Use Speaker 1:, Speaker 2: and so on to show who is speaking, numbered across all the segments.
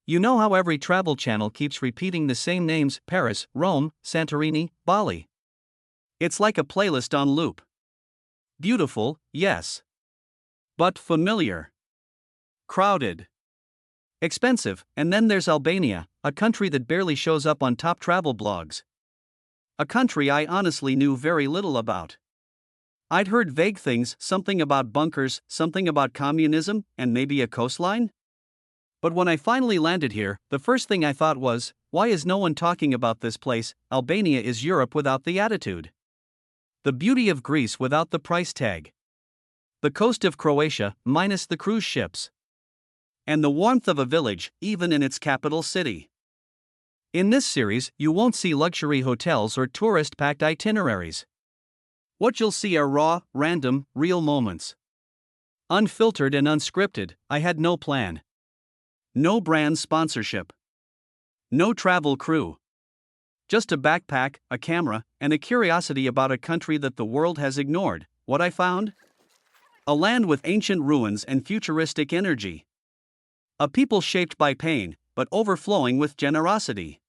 Speaker 1: You know how every travel channel keeps repeating the same names: Paris, Rome, Santorini, Bali. It's like a playlist on loop. Beautiful, yes. But familiar. Crowded. Expensive, and then there's Albania, a country that barely shows up on top travel blogs. A country I honestly knew very little about. I'd heard vague things, something about bunkers, something about communism, and maybe a coastline. But when I finally landed here, the first thing I thought was, why is no one talking about this place? Albania is Europe without the attitude. The beauty of Greece without the price tag. The coast of Croatia, minus the cruise ships. And the warmth of a village, even in its capital city. In this series, you won't see luxury hotels or tourist-packed itineraries. What you'll see are raw, random, real moments. Unfiltered and unscripted. I had no plan. No brand sponsorship. No travel crew. Just a backpack, a camera, and a curiosity about a country that the world has ignored. What I found? A land with ancient ruins and futuristic energy. A people shaped by pain, but overflowing with generosity.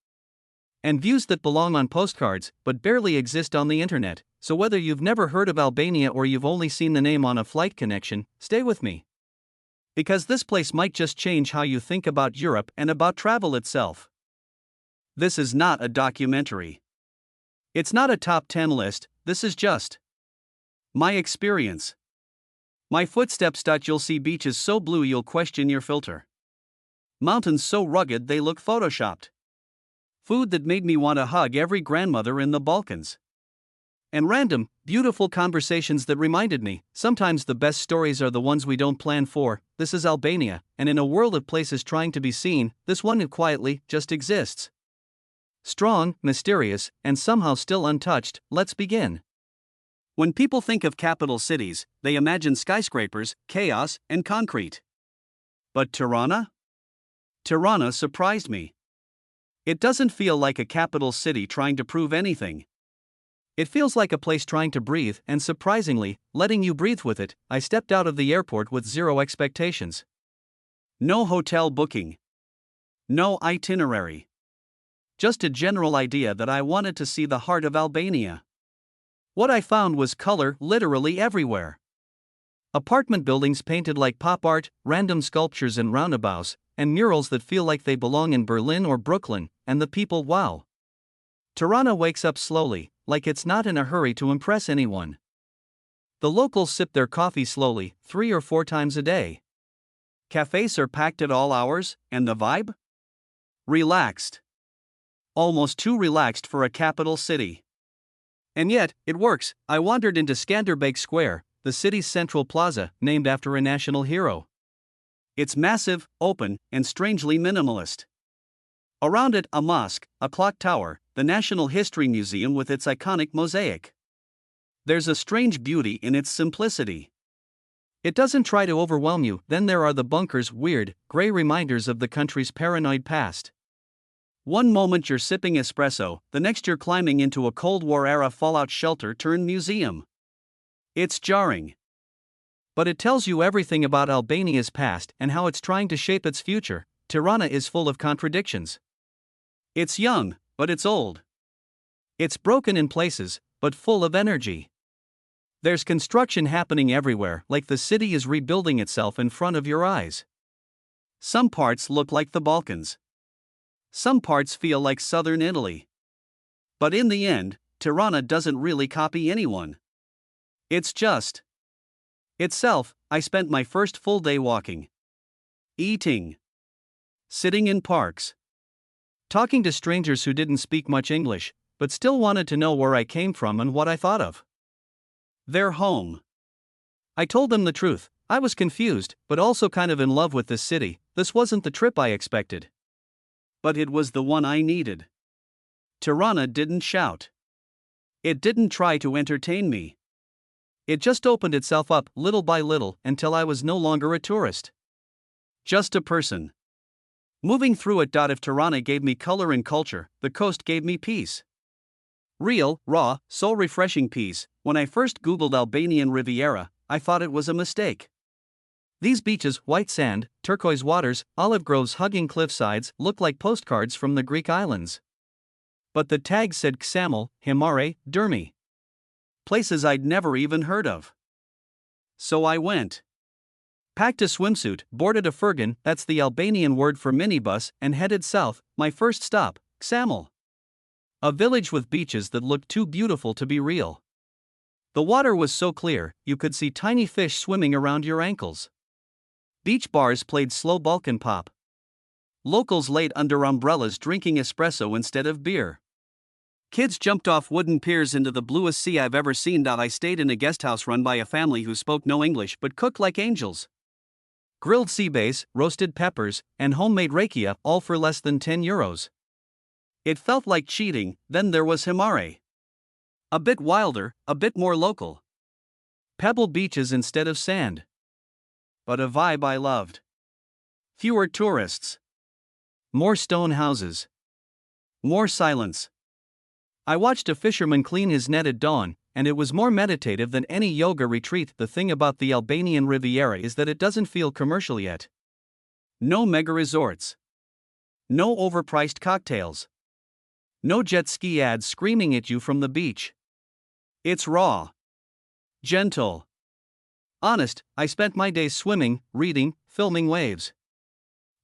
Speaker 1: And views that belong on postcards, but barely exist on the internet. So whether you've never heard of Albania or you've only seen the name on a flight connection, stay with me. Because this place might just change how you think about Europe and about travel itself. This is not a documentary. It's not a top 10 list, this is just my experience. My footsteps. You'll see beaches so blue you'll question your filter. Mountains so rugged they look photoshopped. Food that made me want to hug every grandmother in the Balkans. And random, beautiful conversations that reminded me, sometimes the best stories are the ones we don't plan for. This is Albania, and in a world of places trying to be seen, this one quietly just exists. Strong, mysterious, and somehow still untouched. Let's begin. When people think of capital cities, they imagine skyscrapers, chaos, and concrete. But Tirana? Tirana surprised me. It doesn't feel like a capital city trying to prove anything. It feels like a place trying to breathe, and surprisingly, letting you breathe with it. I stepped out of the airport with zero expectations. No hotel booking. No itinerary. Just a general idea that I wanted to see the heart of Albania. What I found was color literally everywhere. Apartment buildings painted like pop art, random sculptures and roundabouts, and murals that feel like they belong in Berlin or Brooklyn, and the people, wow. Tirana wakes up slowly, like it's not in a hurry to impress anyone. The locals sip their coffee slowly, 3 or 4 times a day. Cafes are packed at all hours, and the vibe? Relaxed. Almost too relaxed for a capital city. And yet, it works. I wandered into Skanderbeg Square, the city's central plaza, named after a national hero. It's massive, open, and strangely minimalist. Around it, a mosque, a clock tower, the National History Museum with its iconic mosaic. There's a strange beauty in its simplicity. It doesn't try to overwhelm you. Then there are the bunkers, weird, gray reminders of the country's paranoid past. One moment you're sipping espresso, the next you're climbing into a Cold War-era fallout shelter turned museum. It's jarring. But it tells you everything about Albania's past and how it's trying to shape its future. Tirana is full of contradictions. It's young, but it's old. It's broken in places, but full of energy. There's construction happening everywhere, like the city is rebuilding itself in front of your eyes. Some parts look like the Balkans. Some parts feel like southern Italy. But in the end, Tirana doesn't really copy anyone. It's just itself. I spent my first full day walking, eating, sitting in parks, talking to strangers who didn't speak much English, but still wanted to know where I came from and what I thought of their home. I told them the truth. I was confused, but also kind of in love with this city. This wasn't the trip I expected. But it was the one I needed. Tirana didn't shout. It didn't try to entertain me. It just opened itself up, little by little, until I was no longer a tourist. Just a person. Moving through it. If Tirana gave me color and culture, the coast gave me peace. Real, raw, soul-refreshing peace. When I first Googled Albanian Riviera, I thought it was a mistake. These beaches, white sand, turquoise waters, olive groves hugging cliffsides, look like postcards from the Greek islands. But the tag said Ksamil, Himare, Durmi. Places I'd never even heard of. So I went. Packed a swimsuit, boarded a furgon, that's the Albanian word for minibus, and headed south, my first stop, Ksamil. A village with beaches that looked too beautiful to be real. The water was so clear, you could see tiny fish swimming around your ankles. Beach bars played slow Balkan pop. Locals laid under umbrellas drinking espresso instead of beer. Kids jumped off wooden piers into the bluest sea I've ever seen. I stayed in a guesthouse run by a family who spoke no English but cooked like angels. Grilled sea bass, roasted peppers, and homemade rakia, all for less than €10. It felt like cheating. Then there was Himare. A bit wilder, a bit more local. Pebble beaches instead of sand. But a vibe I loved. Fewer tourists. More stone houses. More silence. I watched a fisherman clean his net at dawn, and it was more meditative than any yoga retreat. The thing about the Albanian Riviera is that it doesn't feel commercial yet. No mega resorts. No overpriced cocktails. No jet ski ads screaming at you from the beach. It's raw. Gentle. Honest. I spent my days swimming, reading, filming waves.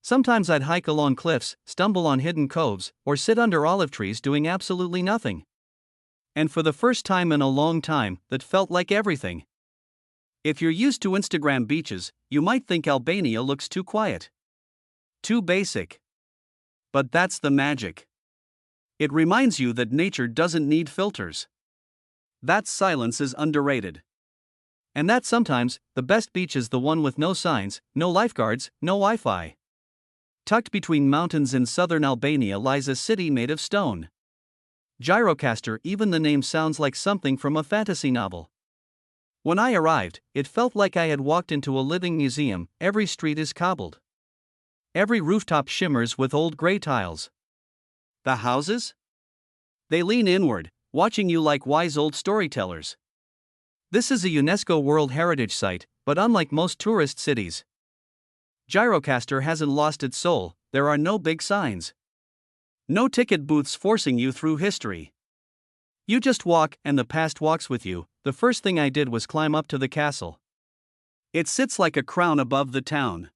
Speaker 1: Sometimes I'd hike along cliffs, stumble on hidden coves, or sit under olive trees doing absolutely nothing. And for the first time in a long time, that felt like everything. If you're used to Instagram beaches, you might think Albania looks too quiet. Too basic. But that's the magic. It reminds you that nature doesn't need filters. That silence is underrated. And that sometimes, the best beach is the one with no signs, no lifeguards, no Wi-Fi. Tucked between mountains in southern Albania lies a city made of stone. Gjirokastër, even the name sounds like something from a fantasy novel. When I arrived, it felt like I had walked into a living museum. Every street is cobbled. Every rooftop shimmers with old gray tiles. The houses? They lean inward, watching you like wise old storytellers. This is a UNESCO World Heritage Site, but unlike most tourist cities, Gjirokastër hasn't lost its soul. There are no big signs. No ticket booths forcing you through history. You just walk, and the past walks with you. The first thing I did was climb up to the castle. It sits like a crown above the town.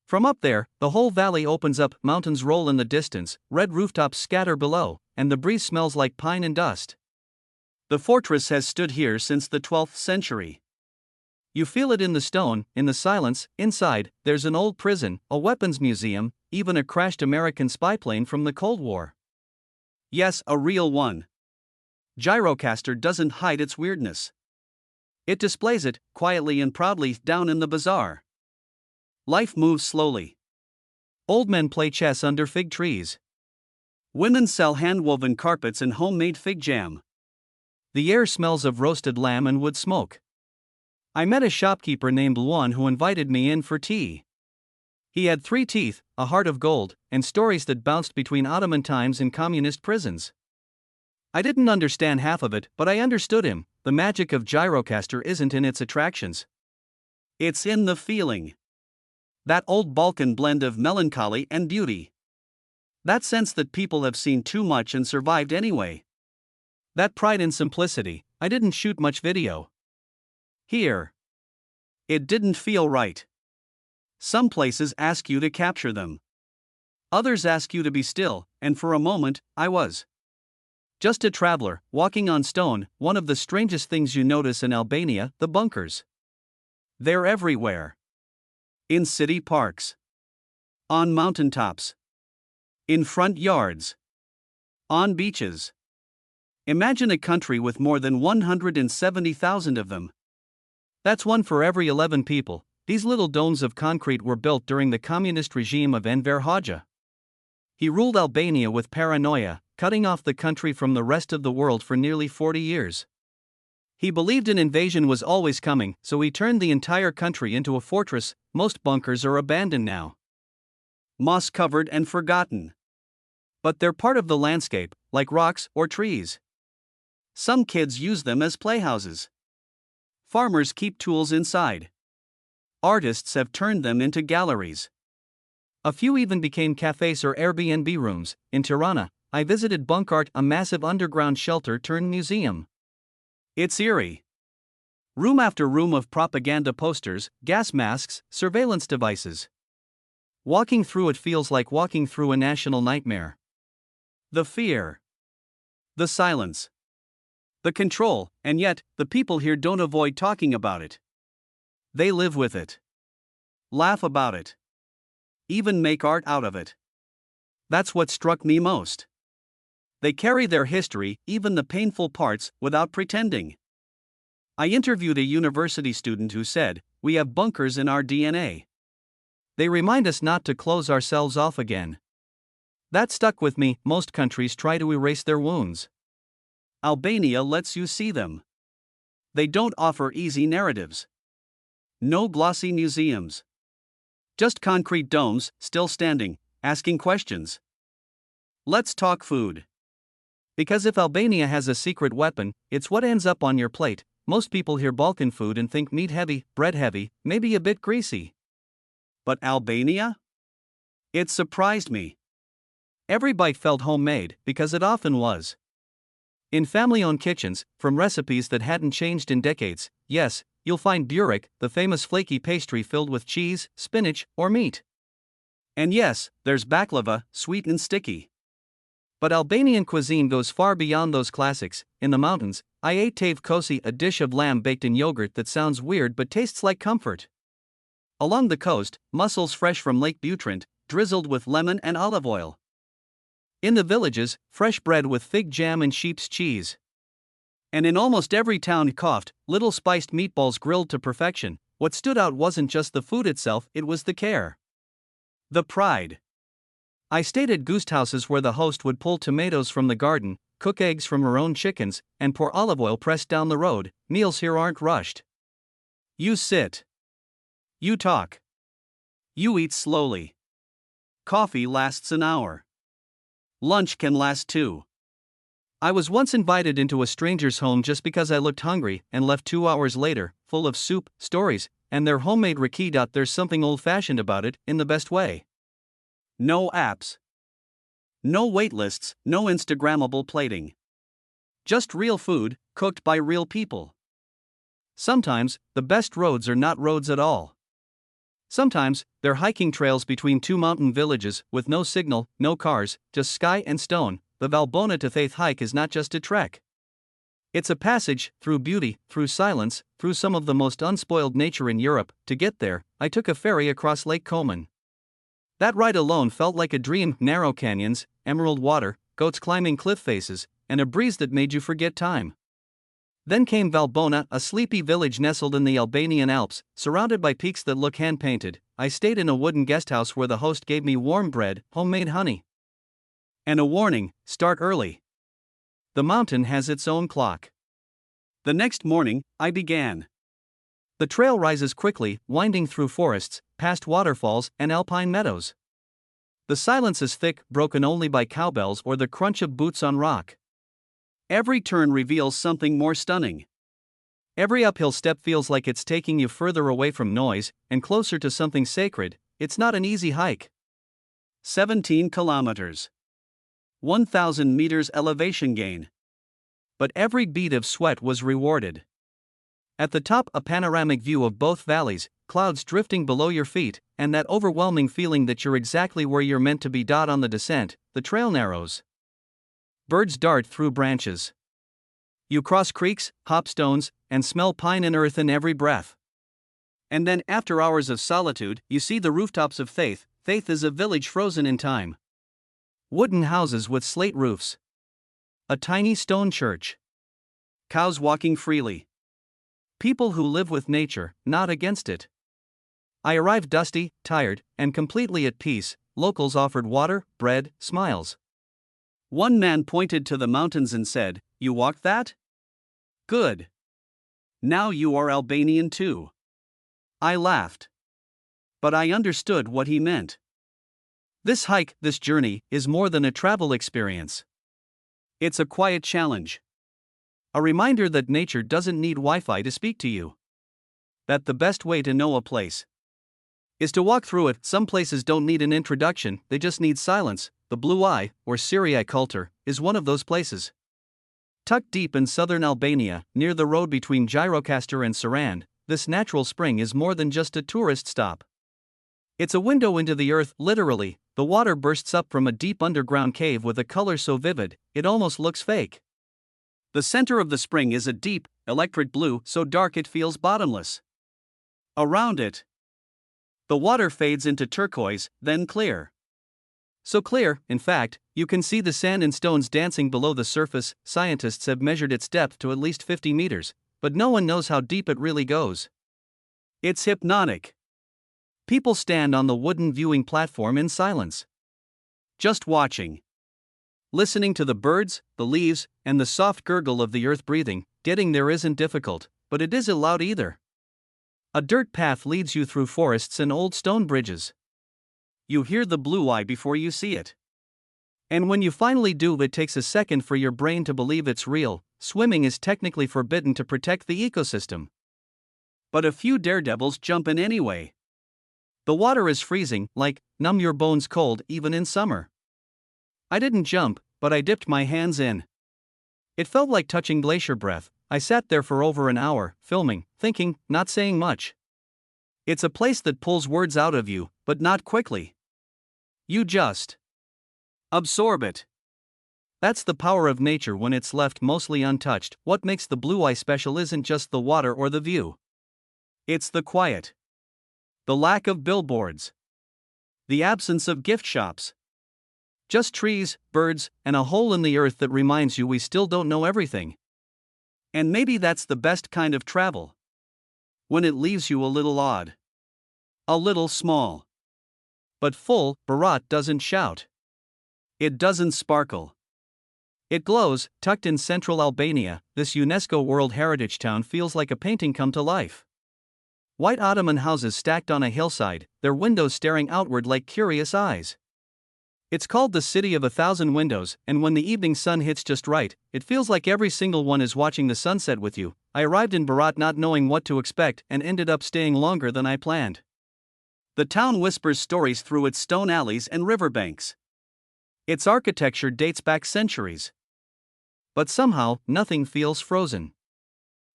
Speaker 1: From up there, the whole valley opens up, mountains roll in the distance, red rooftops scatter below, and the breeze smells like pine and dust. The fortress has stood here since the 12th century. You feel it in the stone, in the silence. Inside, there's an old prison, a weapons museum, even a crashed American spy plane from the Cold War. Yes, a real one. Gjirokastër doesn't hide its weirdness. It displays it, quietly and proudly, down in the bazaar. Life moves slowly. Old men play chess under fig trees. Women sell hand-woven carpets and homemade fig jam. The air smells of roasted lamb and wood smoke. I met a shopkeeper named Luan who invited me in for tea. He had 3 teeth, a heart of gold, and stories that bounced between Ottoman times and communist prisons. I didn't understand half of it, but I understood him. The magic of Gjirokastër isn't in its attractions. It's in the feeling. That old Balkan blend of melancholy and beauty. That sense that people have seen too much and survived anyway. That pride in simplicity. I didn't shoot much video here. It didn't feel right. Some places ask you to capture them. Others ask you to be still, and for a moment, I was just a traveler, walking on stone. One of the strangest things you notice in Albania, the bunkers. They're everywhere. In city parks. On mountaintops. In front yards. On beaches. Imagine a country with more than 170,000 of them. That's one for every 11 people. These little domes of concrete were built during the communist regime of Enver Hoxha. He ruled Albania with paranoia, cutting off the country from the rest of the world for nearly 40 years. He believed an invasion was always coming, so he turned the entire country into a fortress. Most bunkers are abandoned now. Moss-covered and forgotten. But they're part of the landscape, like rocks or trees. Some kids use them as playhouses. Farmers keep tools inside. Artists have turned them into galleries. A few even became cafes or Airbnb rooms. In Tirana, I visited Bunkart, a massive underground shelter turned museum. It's eerie. Room after room of propaganda posters, gas masks, surveillance devices. Walking through it feels like walking through a national nightmare. The fear. The silence. The control, and yet, the people here don't avoid talking about it. They live with it. Laugh about it. Even make art out of it. That's what struck me most. They carry their history, even the painful parts, without pretending. I interviewed a university student who said, "We have bunkers in our DNA. They remind us not to close ourselves off again." That stuck with me. Most countries try to erase their wounds. Albania lets you see them. They don't offer easy narratives. No glossy museums. Just concrete domes, still standing, asking questions. Let's talk food. Because if Albania has a secret weapon, it's what ends up on your plate. Most people hear Balkan food and think meat heavy, bread heavy, maybe a bit greasy. But Albania? It surprised me. Every bite felt homemade, because it often was. In family-owned kitchens, from recipes that hadn't changed in decades, yes, you'll find Burek, the famous flaky pastry filled with cheese, spinach, or meat. And yes, there's baklava, sweet and sticky. But Albanian cuisine goes far beyond those classics. In the mountains, I ate tave kosi, a dish of lamb baked in yogurt that sounds weird but tastes like comfort. Along the coast, mussels fresh from Lake Butrint, drizzled with lemon and olive oil. In the villages, fresh bread with fig jam and sheep's cheese. And in almost every town, little spiced meatballs grilled to perfection. What stood out wasn't just the food itself, it was the care. The pride. I stayed at guest houses where the host would pull tomatoes from the garden, cook eggs from her own chickens, and pour olive oil pressed down the road. Meals here aren't rushed. You sit. You talk. You eat slowly. Coffee lasts an hour. Lunch can last 2. I was once invited into a stranger's home just because I looked hungry and left 2 hours later, full of soup, stories, and their homemade raki. There's something old-fashioned about it, in the best way. No apps. No waitlists, no Instagrammable plating. Just real food, cooked by real people. Sometimes, the best roads are not roads at all. Sometimes, they're hiking trails between two mountain villages, with no signal, no cars, just sky and stone. The Valbona Theth hike is not just a trek. It's a passage, through beauty, through silence, through some of the most unspoiled nature in Europe. To get there, I took a ferry across Lake Komen. That ride alone felt like a dream. Narrow canyons, emerald water, goats climbing cliff faces, and a breeze that made you forget time. Then came Valbona, a sleepy village nestled in the Albanian Alps, surrounded by peaks that look hand-painted. I stayed in a wooden guesthouse where the host gave me warm bread, homemade honey. And a warning: start early. The mountain has its own clock. The next morning, I began. The trail rises quickly, winding through forests, past waterfalls and alpine meadows. The silence is thick, broken only by cowbells or the crunch of boots on rock. Every turn reveals something more stunning. Every uphill step feels like it's taking you further away from noise and closer to something sacred. It's not an easy hike. 17 kilometers. 1,000 meters elevation gain. But every bead of sweat was rewarded. At the top, a panoramic view of both valleys, clouds drifting below your feet, and that overwhelming feeling that you're exactly where you're meant to be. On the descent, the trail narrows. Birds dart through branches. You cross creeks, hop stones, and smell pine and earth in every breath. And then, after hours of solitude, you see the rooftops of Theth. Theth is a village frozen in time. Wooden houses with slate roofs. A tiny stone church. Cows walking freely. People who live with nature, not against it. I arrived dusty, tired, and completely at peace. Locals offered water, bread, smiles. One man pointed to the mountains and said, "You walked that? Good. Now you are Albanian too." I laughed. But I understood what he meant. This hike, this journey, is more than a travel experience. It's a quiet challenge. A reminder that nature doesn't need Wi-Fi to speak to you. That the best way to know a place is to walk through it. Some places don't need an introduction, they just need silence. The Blue Eye, or Syri Kaltër, is one of those places. Tucked deep in southern Albania, near the road between Gjirokastër and Tirana, this natural spring is more than just a tourist stop. It's a window into the earth, literally. The water bursts up from a deep underground cave with a color so vivid, it almost looks fake. The center of the spring is a deep, electric blue, so dark it feels bottomless. Around it, the water fades into turquoise, then clear. So clear, in fact, you can see the sand and stones dancing below the surface. Scientists have measured its depth to at least 50 meters, but no one knows how deep it really goes. It's hypnotic. People stand on the wooden viewing platform in silence, just watching, listening to the birds, the leaves, and the soft gurgle of the earth breathing. Getting there isn't difficult, but it isn't loud either. A dirt path leads you through forests and old stone bridges. You hear the Blue Eye before you see it. And when you finally do, it takes a second for your brain to believe it's real. Swimming is technically forbidden to protect the ecosystem, but a few daredevils jump in anyway. The water is freezing, like, numb your bones cold even in summer. I didn't jump, but I dipped my hands in. It felt like touching glacier breath. I sat there for over an hour, filming, thinking, not saying much. It's a place that pulls words out of you, but not quickly. You just absorb it. That's the power of nature when it's left mostly untouched. What makes the Blue Eye special isn't just the water or the view. It's the quiet. The lack of billboards. The absence of gift shops. Just trees, birds, and a hole in the earth that reminds you we still don't know everything. And maybe that's the best kind of travel. When it leaves you a little odd. A little small. But full. Berat doesn't shout. It doesn't sparkle. It glows. Tucked in central Albania, this UNESCO World Heritage town feels like a painting come to life. White Ottoman houses stacked on a hillside, their windows staring outward like curious eyes. It's called the City of 1,000 Windows, and when the evening sun hits just right, it feels like every single one is watching the sunset with you. I arrived in Berat not knowing what to expect and ended up staying longer than I planned. The town whispers stories through its stone alleys and riverbanks. Its architecture dates back centuries. But somehow, nothing feels frozen.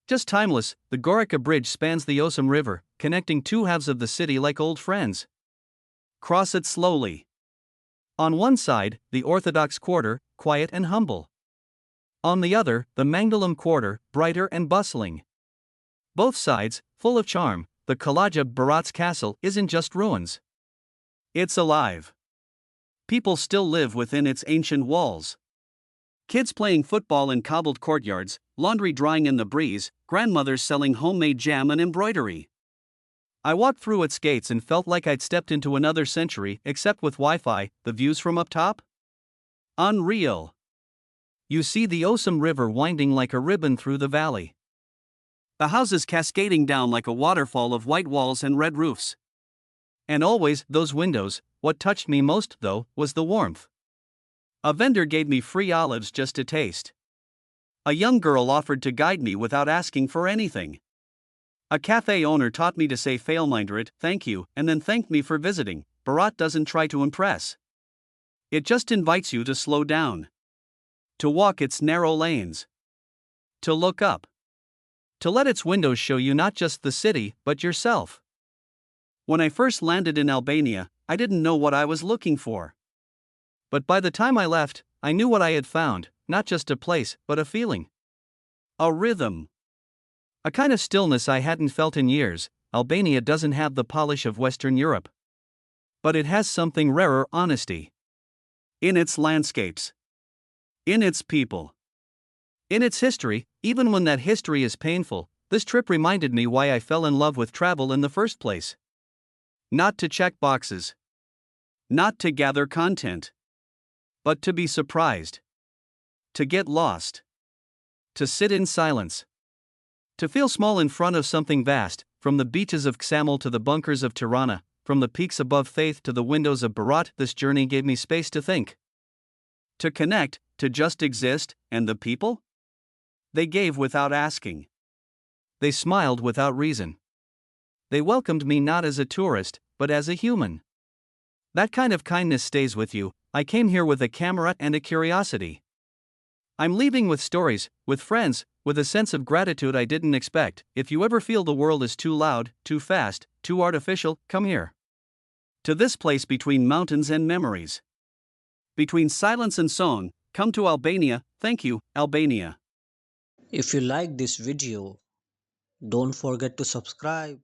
Speaker 1: Just timeless. The Gjirokastër Bridge spans the Osum River, connecting two halves of the city like old friends. Cross it slowly. On one side, the Orthodox quarter, quiet and humble. On the other, the Mangalam quarter, brighter and bustling. Both sides, full of charm. The Kalaja Berat's castle isn't just ruins. It's alive. People still live within its ancient walls. Kids playing football in cobbled courtyards, laundry drying in the breeze, grandmothers selling homemade jam and embroidery. I walked through its gates and felt like I'd stepped into another century, except with Wi-Fi. The views from up top? Unreal. You see the Osum River winding like a ribbon through the valley. The houses cascading down like a waterfall of white walls and red roofs. And always, those windows. What touched me most, though, was the warmth. A vendor gave me free olives just to taste. A young girl offered to guide me without asking for anything. A cafe owner taught me to say "Failmindered, thank you," and then thanked me for visiting. Berat doesn't try to impress. It just invites you to slow down. To walk its narrow lanes. To look up. To let its windows show you not just the city, but yourself. When I first landed in Albania, I didn't know what I was looking for. But by the time I left, I knew what I had found, not just a place, but a feeling. A rhythm. A kind of stillness I hadn't felt in years. Albania doesn't have the polish of Western Europe. But it has something rarer: honesty. In its landscapes. In its people. In its history, even when that history is painful. This trip reminded me why I fell in love with travel in the first place. Not to check boxes. Not to gather content. But to be surprised. To get lost. To sit in silence. To feel small in front of something vast. From the beaches of Ksamil to the bunkers of Tirana, from the peaks above Theth to the windows of Berat, this journey gave me space to think. To connect, to just exist. And the people? They gave without asking. They smiled without reason. They welcomed me not as a tourist, but as a human. That kind of kindness stays with you. I came here with a camera and a curiosity. I'm leaving with stories, with friends, with a sense of gratitude I didn't expect. If you ever feel the world is too loud, too fast, too artificial, come here. To this place between mountains and memories. Between silence and song, come to Albania. Thank you, Albania.
Speaker 2: If you like this video, don't forget to subscribe.